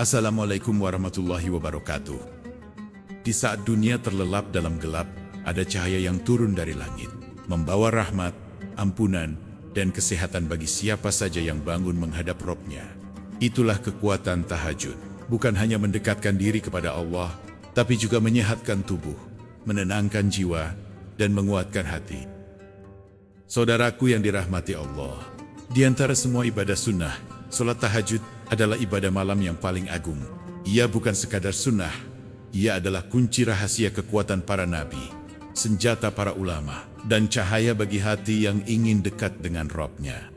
Assalamualaikum warahmatullahi wabarakatuh. Di saat dunia terlelap dalam gelap, ada cahaya yang turun dari langit, membawa rahmat, ampunan, dan kesehatan bagi siapa saja yang bangun menghadap Robnya. Itulah kekuatan tahajud, bukan hanya mendekatkan diri kepada Allah, tapi juga menyehatkan tubuh, menenangkan jiwa, dan menguatkan hati. Saudaraku yang dirahmati Allah, di antara semua ibadah sunnah, salat tahajud adalah ibadah malam yang paling agung. Ia bukan sekadar sunnah, ia adalah kunci rahasia kekuatan para nabi, senjata para ulama, dan cahaya bagi hati yang ingin dekat dengan Robnya.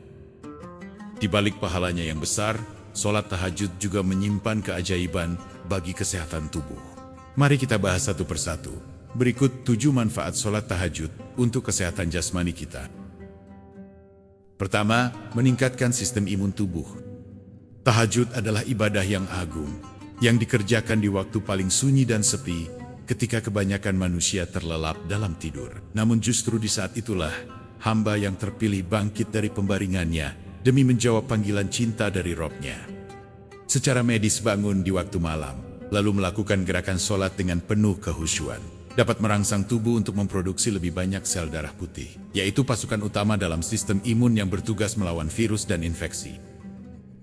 Di balik pahalanya yang besar, salat tahajud juga menyimpan keajaiban bagi kesehatan tubuh. Mari kita bahas satu persatu. Berikut 7 manfaat salat tahajud untuk kesehatan jasmani kita. Pertama, meningkatkan sistem imun tubuh. Tahajud adalah ibadah yang agung, yang dikerjakan di waktu paling sunyi dan sepi, ketika kebanyakan manusia terlelap dalam tidur. Namun justru di saat itulah, hamba yang terpilih bangkit dari pembaringannya, demi menjawab panggilan cinta dari Robnya. Secara medis bangun di waktu malam, lalu melakukan gerakan sholat dengan penuh kehusyuan, dapat merangsang tubuh untuk memproduksi lebih banyak sel darah putih, yaitu pasukan utama dalam sistem imun yang bertugas melawan virus dan infeksi.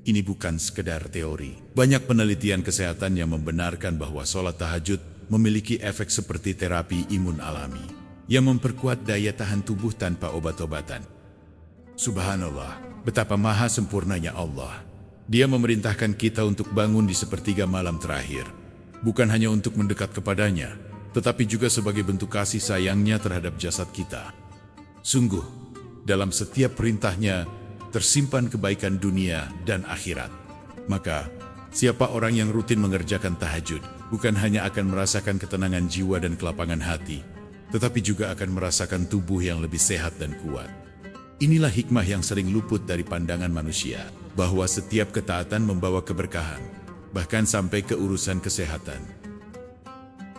Ini bukan sekedar teori. Banyak penelitian kesehatan yang membenarkan bahwa sholat tahajud memiliki efek seperti terapi imun alami, yang memperkuat daya tahan tubuh tanpa obat-obatan. Subhanallah, betapa maha sempurnanya Allah. Dia memerintahkan kita untuk bangun di sepertiga malam terakhir, bukan hanya untuk mendekat kepadanya, tetapi juga sebagai bentuk kasih sayangnya terhadap jasad kita. Sungguh, dalam setiap perintahnya tersimpan kebaikan dunia dan akhirat. Maka, siapa orang yang rutin mengerjakan tahajud, bukan hanya akan merasakan ketenangan jiwa dan kelapangan hati, tetapi juga akan merasakan tubuh yang lebih sehat dan kuat. Inilah hikmah yang sering luput dari pandangan manusia, bahwa setiap ketaatan membawa keberkahan, bahkan sampai ke urusan kesehatan.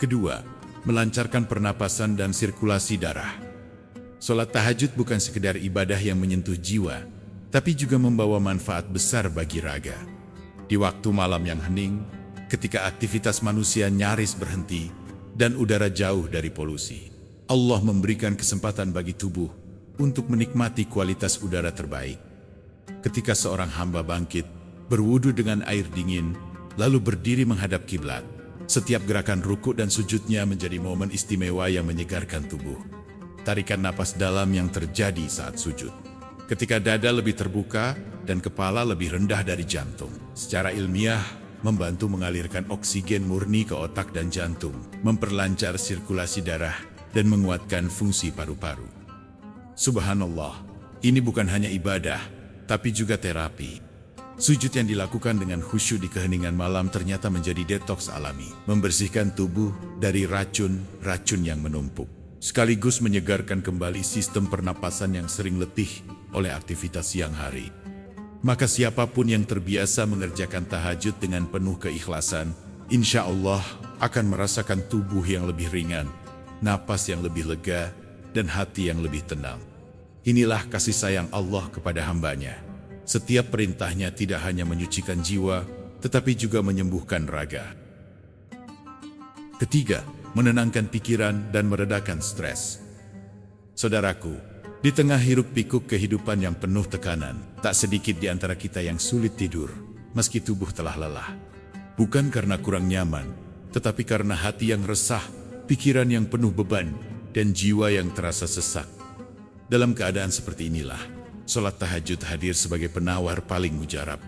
Kedua, melancarkan pernapasan dan sirkulasi darah. Salat tahajud bukan sekedar ibadah yang menyentuh jiwa, tapi juga membawa manfaat besar bagi raga. Di waktu malam yang hening, ketika aktivitas manusia nyaris berhenti dan udara jauh dari polusi, Allah memberikan kesempatan bagi tubuh untuk menikmati kualitas udara terbaik. Ketika seorang hamba bangkit, berwudu dengan air dingin, lalu berdiri menghadap kiblat, setiap gerakan ruku dan sujudnya menjadi momen istimewa yang menyegarkan tubuh. Tarikan napas dalam yang terjadi saat sujud, ketika dada lebih terbuka dan kepala lebih rendah dari jantung, secara ilmiah membantu mengalirkan oksigen murni ke otak dan jantung, memperlancar sirkulasi darah, dan menguatkan fungsi paru-paru. Subhanallah, ini bukan hanya ibadah, tapi juga terapi. Sujud yang dilakukan dengan khusyuk di keheningan malam ternyata menjadi detoks alami, membersihkan tubuh dari racun-racun yang menumpuk, sekaligus menyegarkan kembali sistem pernapasan yang sering letih oleh aktivitas siang hari. Maka siapapun yang terbiasa mengerjakan tahajud dengan penuh keikhlasan, insya Allah akan merasakan tubuh yang lebih ringan, napas yang lebih lega, dan hati yang lebih tenang. Inilah kasih sayang Allah kepada hambanya. Setiap perintahnya tidak hanya menyucikan jiwa, tetapi juga menyembuhkan raga. Ketiga, menenangkan pikiran dan meredakan stres. Saudaraku, di tengah hiruk-pikuk kehidupan yang penuh tekanan, tak sedikit di antara kita yang sulit tidur, meski tubuh telah lelah. Bukan karena kurang nyaman, tetapi karena hati yang resah, pikiran yang penuh beban, dan jiwa yang terasa sesak. Dalam keadaan seperti inilah, salat tahajud hadir sebagai penawar paling mujarab,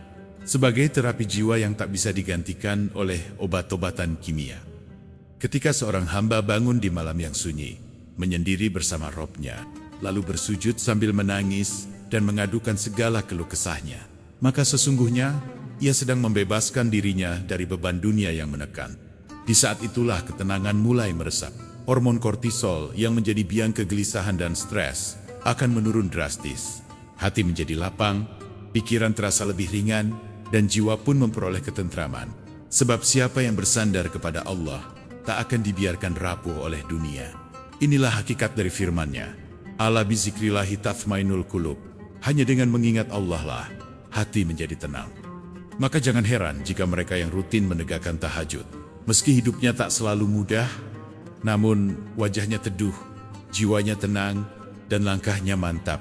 sebagai terapi jiwa yang tak bisa digantikan oleh obat-obatan kimia. Ketika seorang hamba bangun di malam yang sunyi, menyendiri bersama Robnya, lalu bersujud sambil menangis dan mengadukan segala keluh kesahnya, maka sesungguhnya ia sedang membebaskan dirinya dari beban dunia yang menekan. Di saat itulah ketenangan mulai meresap. Hormon kortisol yang menjadi biang kegelisahan dan stres akan menurun drastis. Hati menjadi lapang, pikiran terasa lebih ringan, dan jiwa pun memperoleh ketentraman. Sebab siapa yang bersandar kepada Allah tak akan dibiarkan rapuh oleh dunia. Inilah hakikat dari firman-Nya. Ala bizikrillahi tatmainul qulub. Hanya dengan mengingat Allah lah hati menjadi tenang. Maka jangan heran jika mereka yang rutin menegakkan tahajud, meski hidupnya tak selalu mudah, namun wajahnya teduh, jiwanya tenang, dan langkahnya mantap,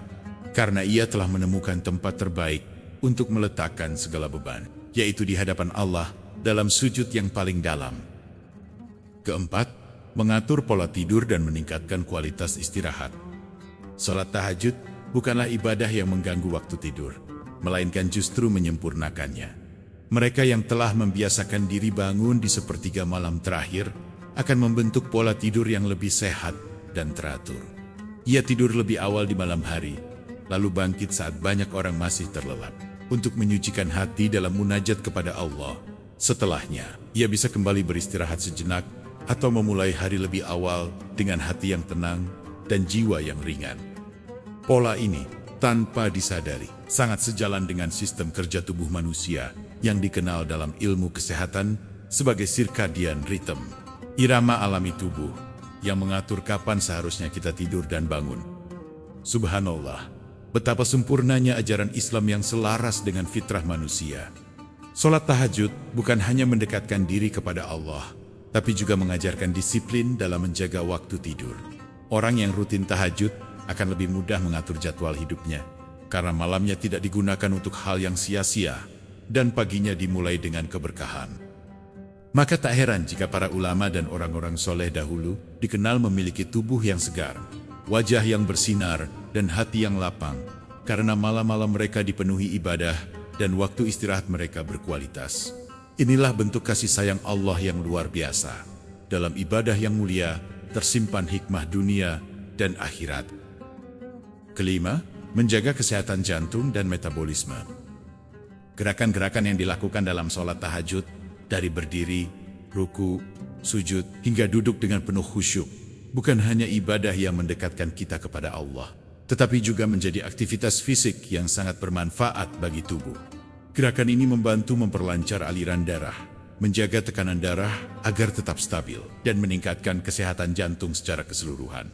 karena ia telah menemukan tempat terbaik untuk meletakkan segala beban, yaitu di hadapan Allah dalam sujud yang paling dalam. Keempat, mengatur pola tidur dan meningkatkan kualitas istirahat. Salat tahajud bukanlah ibadah yang mengganggu waktu tidur, melainkan justru menyempurnakannya. Mereka yang telah membiasakan diri bangun di sepertiga malam terakhir akan membentuk pola tidur yang lebih sehat dan teratur. Ia tidur lebih awal di malam hari, lalu bangkit saat banyak orang masih terlelap, untuk menyucikan hati dalam munajat kepada Allah. Setelahnya, ia bisa kembali beristirahat sejenak atau memulai hari lebih awal dengan hati yang tenang dan jiwa yang ringan. Pola ini, tanpa disadari, sangat sejalan dengan sistem kerja tubuh manusia yang dikenal dalam ilmu kesehatan sebagai circadian rhythm, irama alami tubuh yang mengatur kapan seharusnya kita tidur dan bangun. Subhanallah, betapa sempurnanya ajaran Islam yang selaras dengan fitrah manusia. Salat tahajud bukan hanya mendekatkan diri kepada Allah, tapi juga mengajarkan disiplin dalam menjaga waktu tidur. Orang yang rutin tahajud akan lebih mudah mengatur jadwal hidupnya, karena malamnya tidak digunakan untuk hal yang sia-sia, dan paginya dimulai dengan keberkahan. Maka tak heran jika para ulama dan orang-orang soleh dahulu dikenal memiliki tubuh yang segar, wajah yang bersinar, dan hati yang lapang, karena malam-malam mereka dipenuhi ibadah dan waktu istirahat mereka berkualitas. Inilah bentuk kasih sayang Allah yang luar biasa. Dalam ibadah yang mulia, tersimpan hikmah dunia dan akhirat. Kelima, menjaga kesehatan jantung dan metabolisme. Gerakan-gerakan yang dilakukan dalam sholat tahajud, dari berdiri, ruku, sujud, hingga duduk dengan penuh khusyuk, bukan hanya ibadah yang mendekatkan kita kepada Allah, tetapi juga menjadi aktivitas fisik yang sangat bermanfaat bagi tubuh. Gerakan ini membantu memperlancar aliran darah, menjaga tekanan darah agar tetap stabil, dan meningkatkan kesehatan jantung secara keseluruhan.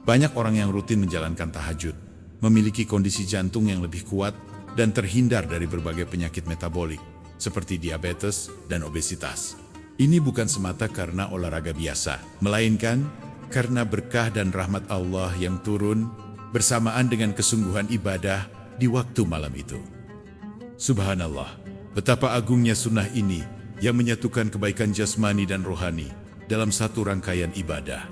Banyak orang yang rutin menjalankan tahajud memiliki kondisi jantung yang lebih kuat dan terhindar dari berbagai penyakit metabolik, seperti diabetes dan obesitas. Ini bukan semata karena olahraga biasa, melainkan karena berkah dan rahmat Allah yang turun bersamaan dengan kesungguhan ibadah di waktu malam itu. Subhanallah, betapa agungnya sunnah ini yang menyatukan kebaikan jasmani dan rohani dalam satu rangkaian ibadah.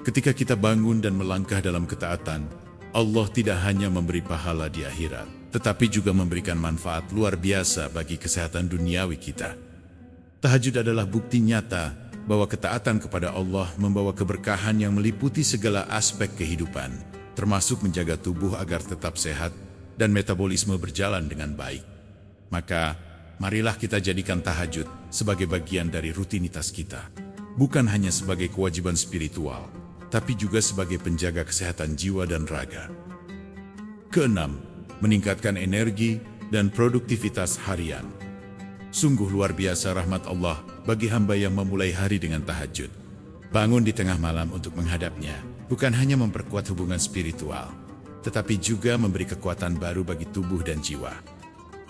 Ketika kita bangun dan melangkah dalam ketaatan, Allah tidak hanya memberi pahala di akhirat, tetapi juga memberikan manfaat luar biasa bagi kesehatan duniawi kita. Tahajud adalah bukti nyata bahwa ketaatan kepada Allah membawa keberkahan yang meliputi segala aspek kehidupan, termasuk menjaga tubuh agar tetap sehat dan metabolisme berjalan dengan baik. Maka, marilah kita jadikan tahajud sebagai bagian dari rutinitas kita, bukan hanya sebagai kewajiban spiritual, tapi juga sebagai penjaga kesehatan jiwa dan raga. Keenam, meningkatkan energi dan produktivitas harian. Sungguh luar biasa rahmat Allah bagi hamba yang memulai hari dengan tahajud. Bangun di tengah malam untuk menghadapnya, bukan hanya memperkuat hubungan spiritual, tetapi juga memberi kekuatan baru bagi tubuh dan jiwa.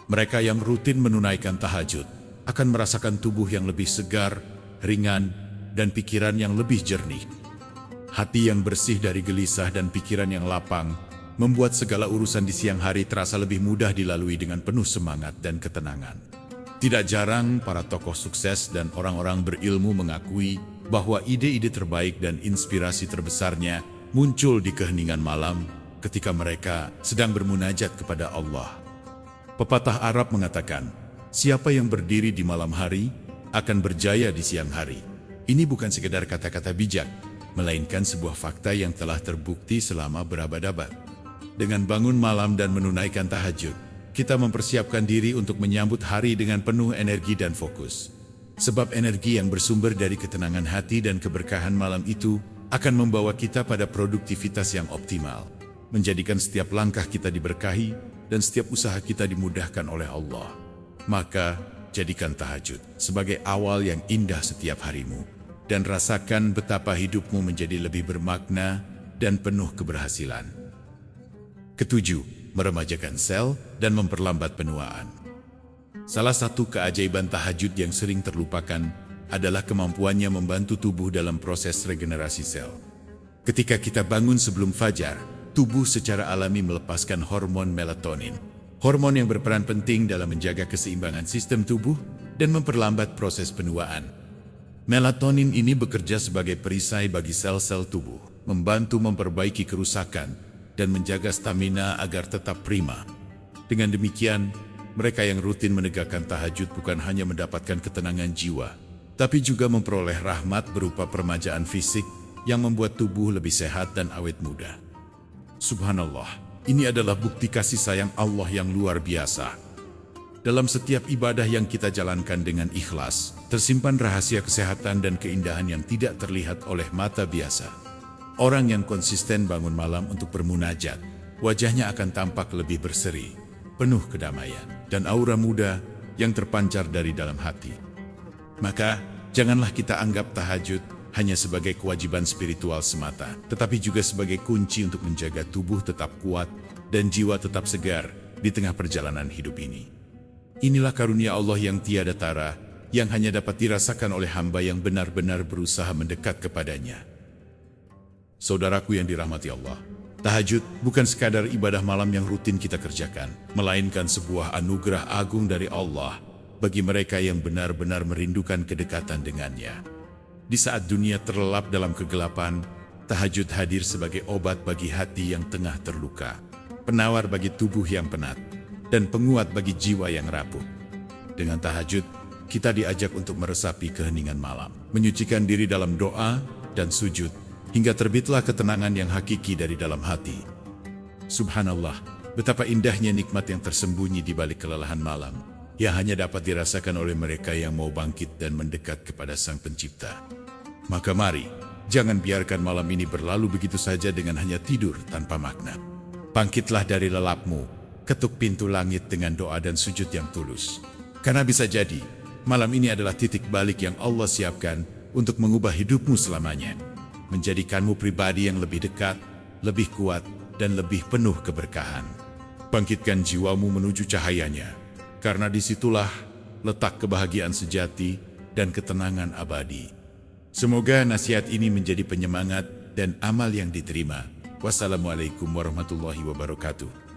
Mereka yang rutin menunaikan tahajud akan merasakan tubuh yang lebih segar, ringan, dan pikiran yang lebih jernih. Hati yang bersih dari gelisah dan pikiran yang lapang membuat segala urusan di siang hari terasa lebih mudah dilalui dengan penuh semangat dan ketenangan. Tidak jarang para tokoh sukses dan orang-orang berilmu mengakui bahwa ide-ide terbaik dan inspirasi terbesarnya muncul di keheningan malam ketika mereka sedang bermunajat kepada Allah. Pepatah Arab mengatakan, siapa yang berdiri di malam hari akan berjaya di siang hari. Ini bukan sekedar kata-kata bijak, melainkan sebuah fakta yang telah terbukti selama berabad-abad. Dengan bangun malam dan menunaikan tahajud, kita mempersiapkan diri untuk menyambut hari dengan penuh energi dan fokus. Sebab energi yang bersumber dari ketenangan hati dan keberkahan malam itu akan membawa kita pada produktivitas yang optimal, menjadikan setiap langkah kita diberkahi dan setiap usaha kita dimudahkan oleh Allah. Maka, jadikan tahajud sebagai awal yang indah setiap harimu, dan rasakan betapa hidupmu menjadi lebih bermakna dan penuh keberhasilan. Ketujuh, meremajakan sel dan memperlambat penuaan. Salah satu keajaiban tahajud yang sering terlupakan adalah kemampuannya membantu tubuh dalam proses regenerasi sel. Ketika kita bangun sebelum fajar, tubuh secara alami melepaskan hormon melatonin. Hormon yang berperan penting dalam menjaga keseimbangan sistem tubuh dan memperlambat proses penuaan. Melatonin ini bekerja sebagai perisai bagi sel-sel tubuh, membantu memperbaiki kerusakan dan menjaga stamina agar tetap prima. Dengan demikian, mereka yang rutin menegakkan tahajud bukan hanya mendapatkan ketenangan jiwa, tapi juga memperoleh rahmat berupa permajaan fisik yang membuat tubuh lebih sehat dan awet muda. Subhanallah, ini adalah bukti kasih sayang Allah yang luar biasa. Dalam setiap ibadah yang kita jalankan dengan ikhlas, tersimpan rahasia kesehatan dan keindahan yang tidak terlihat oleh mata biasa. Orang yang konsisten bangun malam untuk bermunajat, wajahnya akan tampak lebih berseri, penuh kedamaian, dan aura muda yang terpancar dari dalam hati. Maka, janganlah kita anggap tahajud hanya sebagai kewajiban spiritual semata, tetapi juga sebagai kunci untuk menjaga tubuh tetap kuat dan jiwa tetap segar di tengah perjalanan hidup ini. Inilah karunia Allah yang tiada tara, yang hanya dapat dirasakan oleh hamba yang benar-benar berusaha mendekat kepadanya. Saudaraku yang dirahmati Allah, tahajud bukan sekadar ibadah malam yang rutin kita kerjakan, melainkan sebuah anugerah agung dari Allah bagi mereka yang benar-benar merindukan kedekatan dengannya. Di saat dunia terlelap dalam kegelapan, tahajud hadir sebagai obat bagi hati yang tengah terluka, penawar bagi tubuh yang penat, dan penguat bagi jiwa yang rapuh. Dengan tahajud, kita diajak untuk meresapi keheningan malam, menyucikan diri dalam doa dan sujud, hingga terbitlah ketenangan yang hakiki dari dalam hati. Subhanallah, betapa indahnya nikmat yang tersembunyi di balik kelelahan malam, yang hanya dapat dirasakan oleh mereka yang mau bangkit dan mendekat kepada Sang Pencipta. Maka mari, jangan biarkan malam ini berlalu begitu saja dengan hanya tidur tanpa makna. Bangkitlah dari lelapmu, ketuk pintu langit dengan doa dan sujud yang tulus. Karena bisa jadi, malam ini adalah titik balik yang Allah siapkan untuk mengubah hidupmu selamanya, menjadikanmu pribadi yang lebih dekat, lebih kuat, dan lebih penuh keberkahan. Bangkitkan jiwamu menuju cahayanya, karena disitulah letak kebahagiaan sejati dan ketenangan abadi. Semoga nasihat ini menjadi penyemangat dan amal yang diterima. Wassalamualaikum warahmatullahi wabarakatuh.